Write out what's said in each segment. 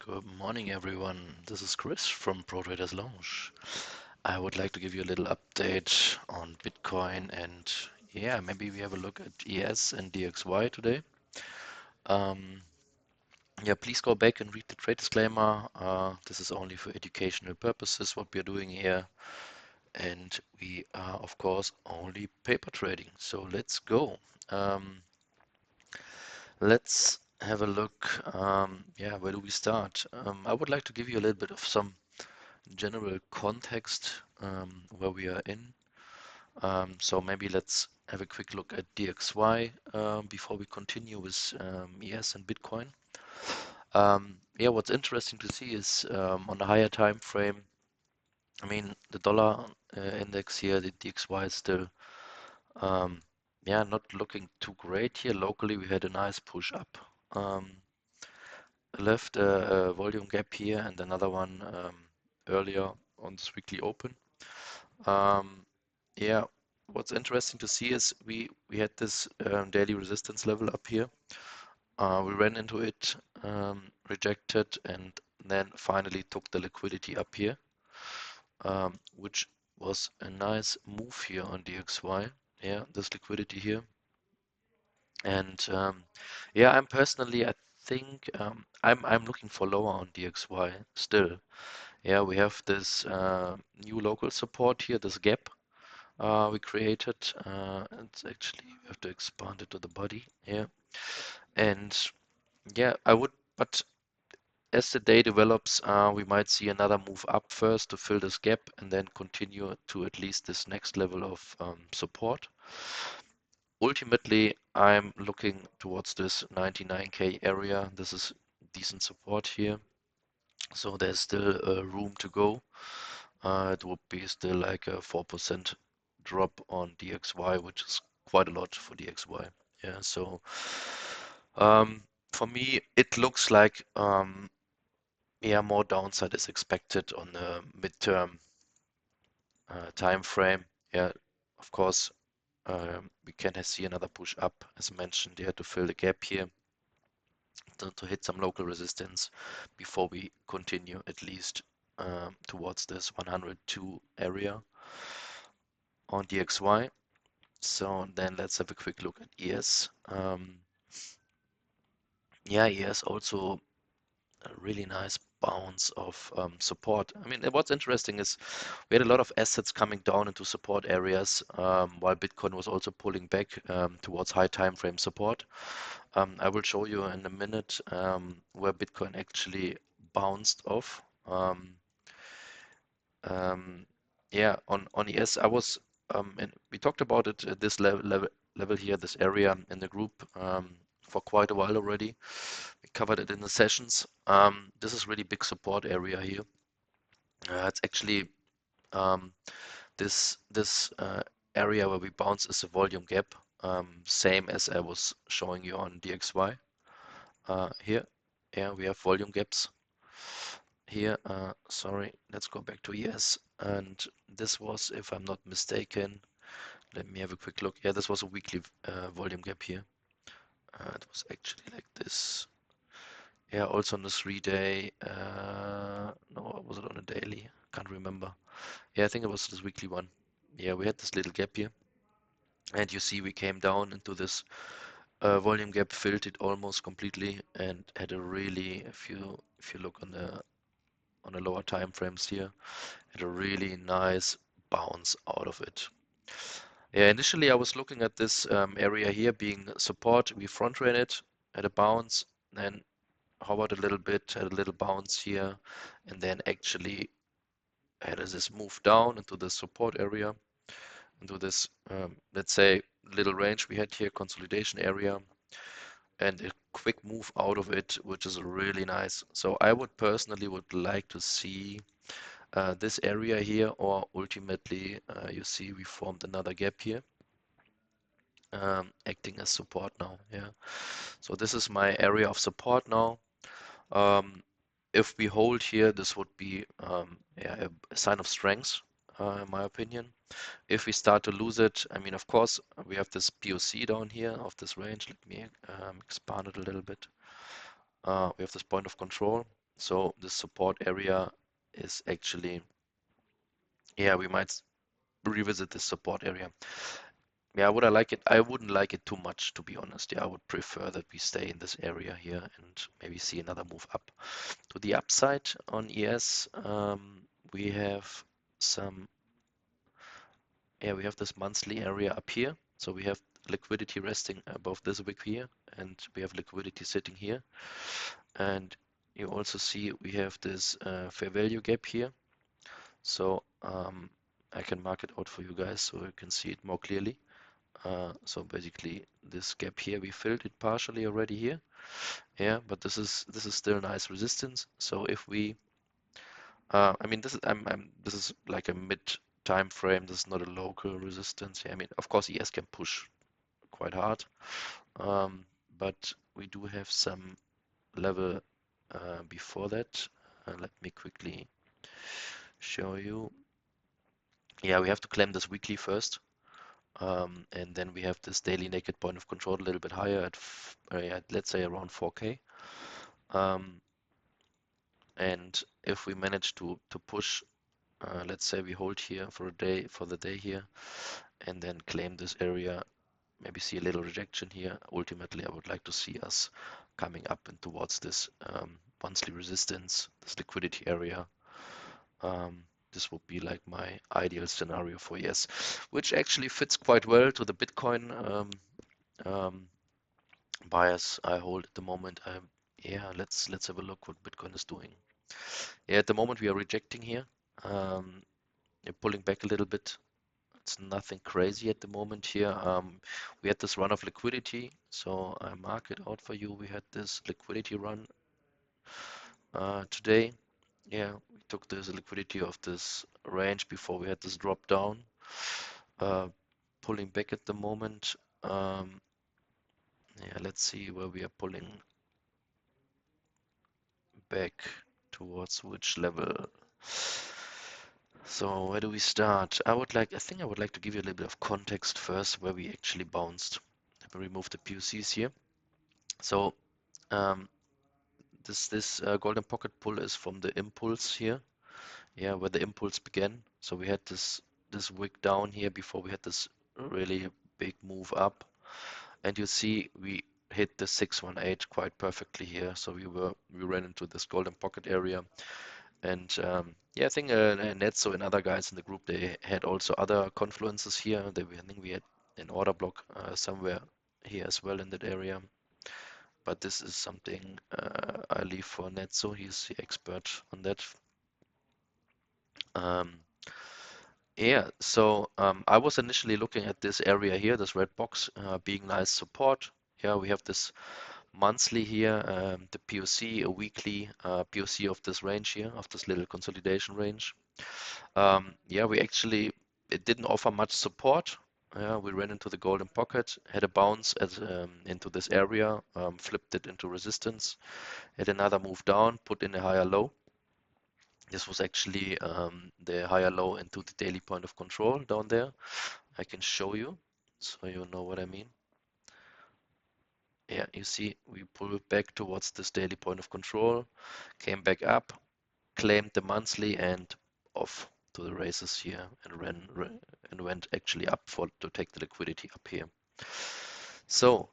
Good morning, everyone. This is Chris from Pro Traders Lounge. I would like to give you a little update on Bitcoin and maybe we have a look at ES and DXY today. Um, please go back and read the trade disclaimer. This is only for educational purposes, what we are doing here. And we are, of course, only paper trading. So let's go. Um, let's have a look. Where do we start? I would like to give you a little bit of some general context where we are in. So maybe let's have a quick look at DXY before we continue with ES and Bitcoin. What's interesting to see is on the higher time frame, I mean, the dollar index here, the DXY is still not looking too great here. Locally, we had a nice push up. Left a volume gap here and another one earlier on this weekly open. Yeah, what's interesting to see is we had this daily resistance level up here. We ran into it, rejected, and then finally took the liquidity up here, which was a nice move here on DXY. Yeah, this liquidity here. And I'm personally, I think I'm looking for lower on DXY still. Yeah, we have this new local support here, this gap we created. It's actually, we have to expand it to the body. Yeah. And I would, but as the day develops, we might see another move up first to fill this gap and then continue to at least this next level of support. Ultimately, I'm looking towards this 99K area. This is decent support here. So there's still room to go. It would be still like a 4% drop on DXY, which is quite a lot for DXY. Yeah, so for me, it looks like more downside is expected on the midterm time frame. Yeah, of course, we can see another push up, as mentioned, to fill the gap here, to hit some local resistance before we continue at least towards this 102 area on DXY. So then let's have a quick look at ES. ES also a really nice bounce of support. I mean, what's interesting is we had a lot of assets coming down into support areas while Bitcoin was also pulling back towards high time frame support. I will show you in a minute where Bitcoin actually bounced off. On ES, I was and we talked about it at this level here, this area in the group for quite a while already. We covered it in the sessions. This is really big support area here. It's actually this area where we bounce is a volume gap, same as I was showing you on DXY. Here, we have volume gaps here. Sorry, let's go back to ES. And this was, if I'm not mistaken, let me have a quick look. Yeah, this was a weekly volume gap here. It was actually like this. Yeah, also on the 3-day. No, was it on a daily? Can't remember. Yeah, I think it was this weekly one. Yeah, we had this little gap here. And you see we came down into this volume gap, filled it almost completely, and had a really, if you look on the lower time frames here, had a really nice bounce out of it. Yeah, initially I was looking at this area here being support. We front ran it, had a bounce, then hovered a little bit, had a little bounce here, and then actually had this move down into the support area, into this, let's say, little range we had here, consolidation area, and a quick move out of it, which is really nice. So I would personally would like to see this area here, or ultimately, you see we formed another gap here, acting as support now. Yeah. So this is my area of support now. If we hold here, this would be a sign of strength, in my opinion. If we start to lose it, I mean, of course, we have this POC down here of this range. Let me expand it a little bit. We have this point of control. So the support area is actually, yeah, we might revisit this support area. Yeah, would I like it? I wouldn't like it too much, to be honest. Yeah, I would prefer that we stay in this area here and maybe see another move up. To the upside on ES, we have some, yeah, we have this monthly area up here. So we have liquidity resting above this wick here, and we have liquidity sitting here. And you also see we have this fair value gap here. So I can mark it out for you guys so you can see it more clearly. So basically this gap here, we filled it partially already here. Yeah, but this is still nice resistance. So if we, I mean, this is this is like a mid time frame. This is not a local resistance. Yeah, I mean, of course, ES can push quite hard, but we do have some level before that. Let me quickly show you. Yeah, we have to claim this weekly first. And then we have this daily naked point of control a little bit higher at, yeah, let's say around 4K. And if we manage to push, let's say we hold here for a day, for the day here, and then claim this area, maybe see a little rejection here. Ultimately, I would like to see us coming up and towards this monthly resistance, this liquidity area. This would be like my ideal scenario for ES, which actually fits quite well to the Bitcoin bias I hold at the moment. Yeah, let's have a look what Bitcoin is doing. Yeah, at the moment we are rejecting here. You're pulling back a little bit. It's nothing crazy at the moment here. We had this run of liquidity, so I mark it out for you. We had this liquidity run today. Yeah, we took this liquidity of this range before we had this drop down. Pulling back at the moment. Yeah, let's see where we are pulling back towards which level. So where do we start? I think I would like to give you a little bit of context first where we actually bounced. Let me remove the POCs here. So um, this golden pocket pull is from the impulse here. Yeah, where the impulse began. So we had this wick down here before we had this really big move up. And you see we hit the 618 quite perfectly here. So we ran into this golden pocket area. And yeah, I think Netzo and other guys in the group, they had also other confluences here. I think we had an order block somewhere here as well in that area. But this is something I leave for Netzo. He's the expert on that. Yeah, so I was initially looking at this area here, this red box, being nice support. Yeah, we have this monthly here, the POC, a weekly POC of this range here, of this little consolidation range. Yeah, it didn't offer much support. Yeah, we ran into the golden pocket, had a bounce into this area, flipped it into resistance, had another move down, put in a higher low. This was actually the higher low into the daily point of control down there. I can show you so you know what I mean. Yeah, you see we pulled back towards this daily point of control, came back up, claimed the monthly and off to the races here and went actually up to take the liquidity up here. So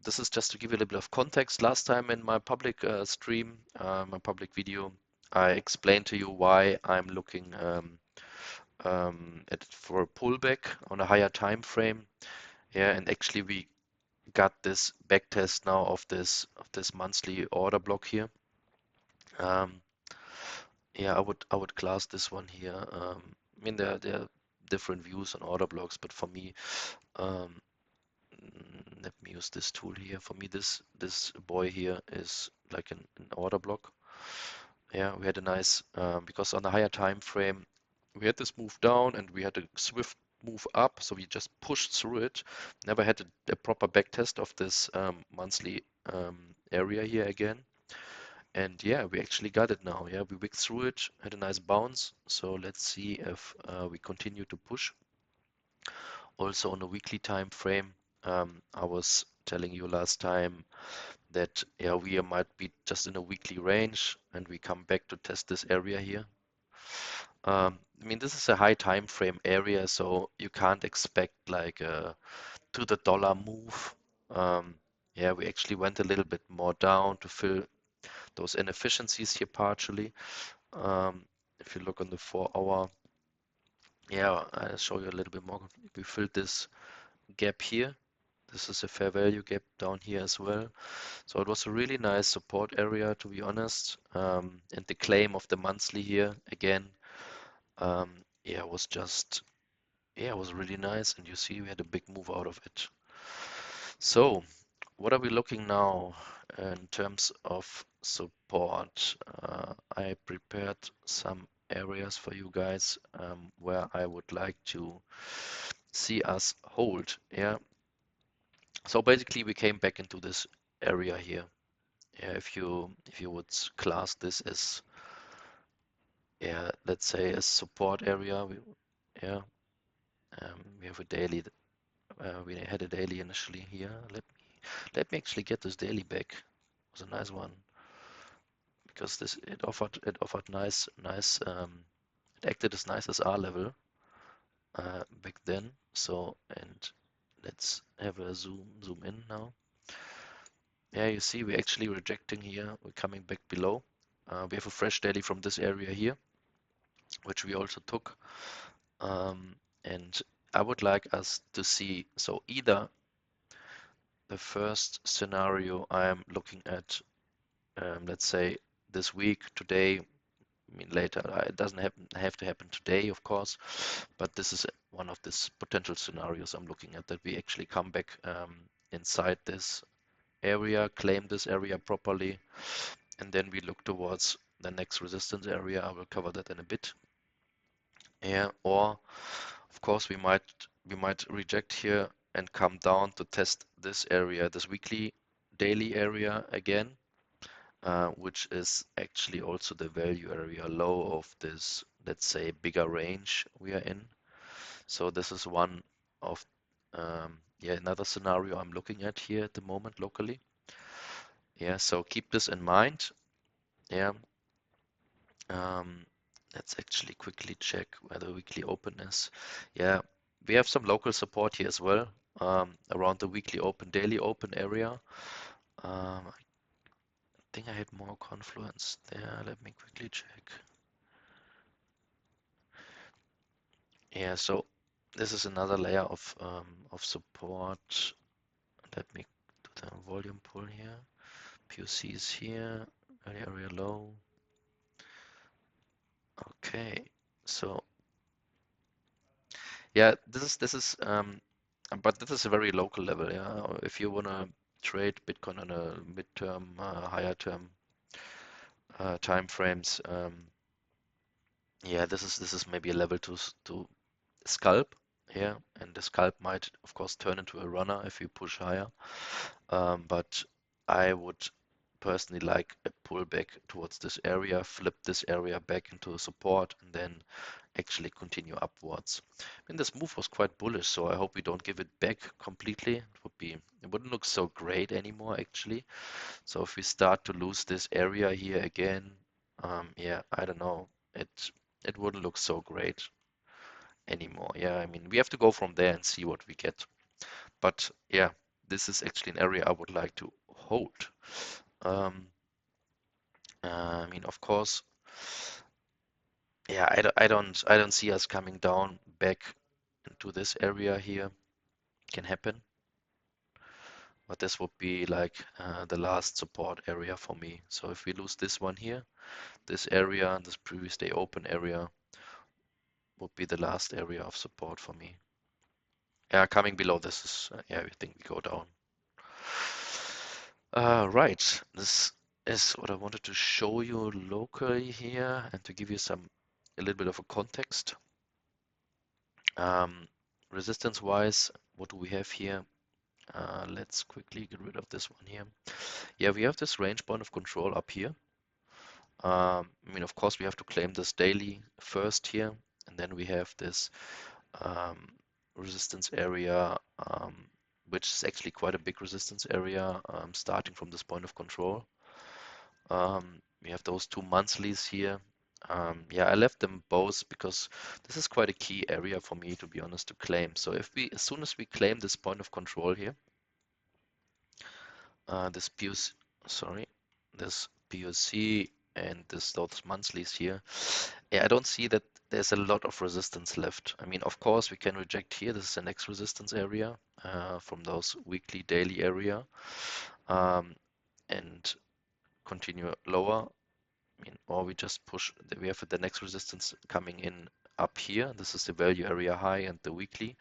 this is just to give you a little bit of context. Last time in my public stream, my public video, I explained to you why I'm looking for a pullback on a higher time frame. Yeah, and actually we got this back test now of this monthly order block here. Yeah, I would class this one here. I mean there are different views on order blocks, but for me, um, let me use this tool here. For me, this boy here is like an order block. Yeah, we had a nice because on the higher time frame, we had this move down and we had a swift move up, so we just pushed through it. Never had a proper back test of this monthly area here again. And yeah, we actually got it now. Yeah, we wicked through it, had a nice bounce. So let's see if we continue to push. Also on a weekly time frame, I was telling you last time that yeah, we might be just in a weekly range and we come back to test this area here. I mean, this is a high time frame area, so you can't expect like a to the dollar move. Um, yeah, we actually went a little bit more down to fill those inefficiencies here partially. If you look on the 4 hour, yeah, I'll show you a little bit more. We filled this gap here. This is a fair value gap down here as well. So it was a really nice support area, to be honest. And the claim of the monthly here again, yeah, was just, yeah, it was really nice. And you see, we had a big move out of it. So what are we looking now in terms of support? I prepared some areas for you guys where I would like to see us hold. Yeah. So basically, we came back into this area here. Yeah, if you would class this as, yeah, let's say a support area. Yeah, we have a daily. We had a daily initially here. Let me actually get this daily back. It was a nice one because this it offered nice it acted as nice as R level back then. So and let's have a zoom in now. Yeah, you see we're actually rejecting here. We're coming back below. We have a fresh daily from this area here, which we also took. And I would like us to see, so either the first scenario I'm looking at, let's say this week, today, I mean later, it doesn't have to happen today, of course, but this is one of these potential scenarios I'm looking at, that we actually come back inside this area, claim this area properly, and then we look towards the next resistance area. I will cover that in a bit. Yeah, or of course we might reject here and come down to test this area, this weekly daily area again, which is actually also the value area low of this, let's say, bigger range we are in. So this is one of yeah, another scenario I'm looking at here at the moment locally. Yeah, so keep this in mind. Yeah. Um, let's actually quickly check where the weekly open is. Yeah, we have some local support here as well, around the weekly open, daily open area. I think I had more confluence there. Let me quickly check. Yeah, so this is another layer of support. Let me do the volume pull here. POC is here, area low. Okay, so yeah, but this is a very local level. Yeah, if you wanna trade Bitcoin on a midterm, higher term time frames, yeah, this is maybe a level to scalp here, and the scalp might, of course, turn into a runner if you push higher. But I would personally like a pullback towards this area, flip this area back into a support, and then actually continue upwards. I mean, this move was quite bullish, so I hope we don't give it back completely. It wouldn't look so great anymore, actually. So if we start to lose this area here again, yeah, I don't know. It wouldn't look so great anymore. Yeah, I mean, we have to go from there and see what we get. But yeah, this is actually an area I would like to hold. Um, I mean, of course, yeah, I don't see us coming down back into this area here. Can happen, but this would be like the last support area for me. So if we lose this one here, this area, this previous day open area would be the last area of support for me. Yeah, coming below this is, yeah, I think we go down. Right, this is what I wanted to show you locally here and to give you a little bit of a context. Resistance wise, what do we have here? Let's quickly get rid of this one here. Yeah, we have this range point of control up here. I mean, of course, we have to claim this daily first here, and then we have this um, resistance area which is actually quite a big resistance area, starting from this point of control. We have those two monthlies here. Yeah, I left them both because this is quite a key area for me, to be honest, to claim. So if we, as soon as we claim this point of control here, this POC, sorry, this POC and those monthlies here, yeah, I don't see that there's a lot of resistance left. I mean, of course, we can reject here. This is the next resistance area from those weekly, daily area, and continue lower. I mean, or we just push, we have the next resistance coming in up here. This is the value area high and the weekly,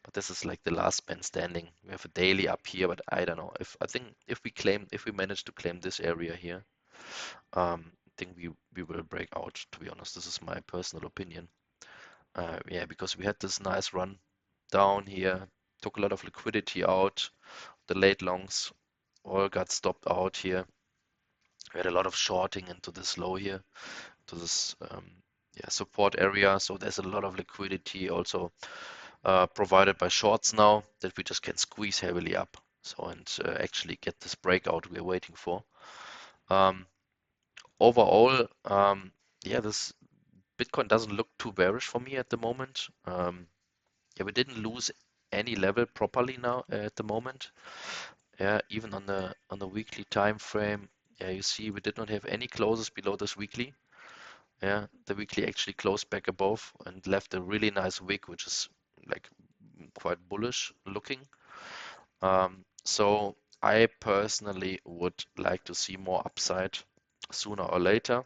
but this is like the last man standing. We have a daily up here, but I don't know. I think if we manage to claim this area here, I think we will break out, to be honest. This is my personal opinion. Yeah, because we had this nice run down here, took a lot of liquidity out. The late longs all got stopped out here. We had a lot of shorting into this low here, to this yeah, support area. So there's a lot of liquidity also provided by shorts now that we just can squeeze heavily up. So and actually get this breakout we're waiting for. Overall, yeah, this Bitcoin doesn't look too bearish for me at the moment. Yeah, we didn't lose any level properly now at the moment. Yeah, even on the weekly time frame, yeah, you see we did not have any closes below this weekly. Yeah, the weekly actually closed back above and left a really nice wick, which is like quite bullish looking. So I personally would like to see more upside sooner or later.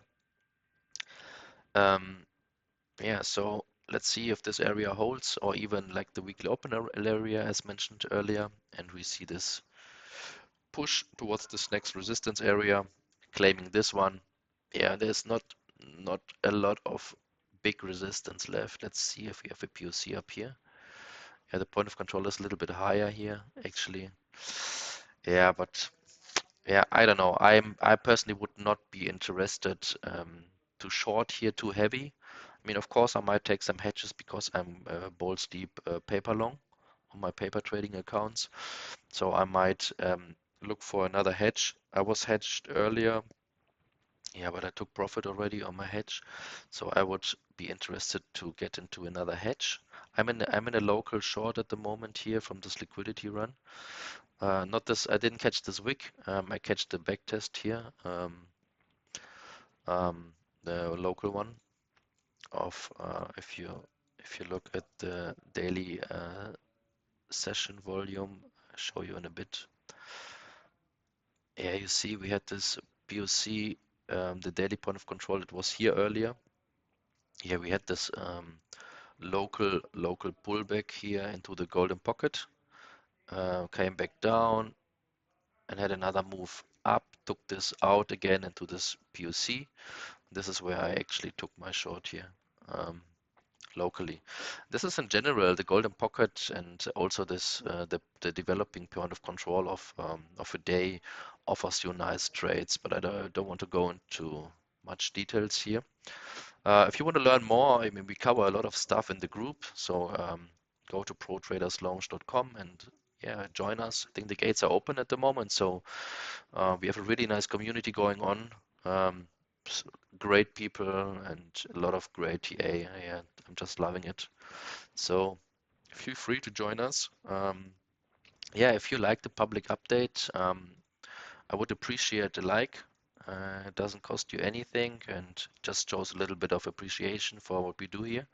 Yeah, so let's see if this area holds or even like the weekly open area as mentioned earlier, and we see this push towards this next resistance area, claiming this one. Yeah, there's not a lot of big resistance left. Let's see if we have a POC up here. Yeah, the point of control is a little bit higher here, actually. Yeah, but yeah, I don't know. I personally would not be interested to short here too heavy. I mean, of course, I might take some hedges because I'm balls deep paper long on my paper trading accounts. So I might look for another hedge. I was hedged earlier. Yeah, but I took profit already on my hedge, so I would be interested to get into another hedge. I'm in a local short at the moment here from this liquidity run. Not this. I didn't catch this wick. I catch the back test here. The local one of if you look at the daily session volume, I'll show you in a bit. Yeah, you see we had this POC, the daily point of control. It was here earlier. Here we had this local pullback here into the golden pocket. Came back down and had another move up. Took this out again into this POC. This is where I actually took my short here. Locally. This is in general the golden pocket and also this the developing point of control of a day offers you nice trades, but I don't want to go into much details here. If you want to learn more, I mean, we cover a lot of stuff in the group, so go to protraderslounge.com and yeah, join us. I think the gates are open at the moment, so we have a really nice community going on. Um, Great people and a lot of great TA. Yeah, I'm just loving it. So feel free to join us. Yeah, if you like the public update, I would appreciate a like. It doesn't cost you anything and just shows a little bit of appreciation for what we do here.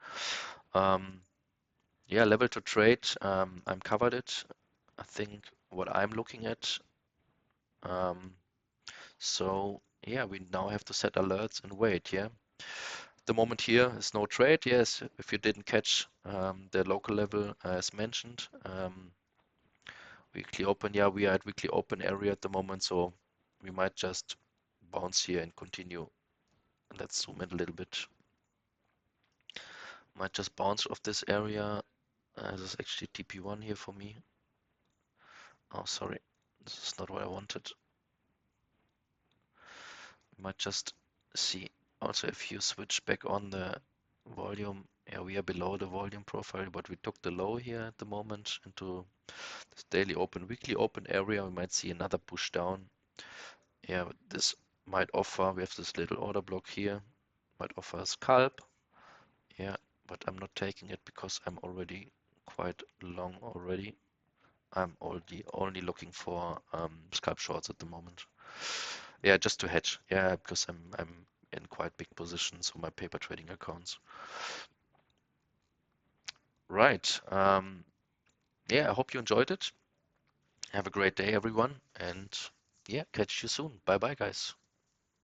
Yeah, level to trade, I'm covered it. I think what I'm looking at. So yeah, we now have to set alerts and wait. Yeah, the moment here is no trade. Yes, if you didn't catch the local level as mentioned, weekly open. Yeah, we are at weekly open area at the moment, so we might just bounce here and continue. Let's zoom in a little bit. Might just bounce off this area. This is actually TP1 here for me. Oh, sorry, this is not what I wanted. We might just see also if you switch back on the volume. Yeah, we are below the volume profile, but we took the low here at the moment into this daily open, weekly open area. We might see another push down. Yeah, this might offer, we have this little order block here, might offer a scalp. Yeah, but I'm not taking it because I'm already quite long already. I'm only looking for scalp shorts at the moment. Yeah, just to hedge. Yeah, because I'm in quite big positions on my paper trading accounts. Right. Yeah, I hope you enjoyed it. Have a great day, everyone, and yeah, catch you soon. Bye bye, guys.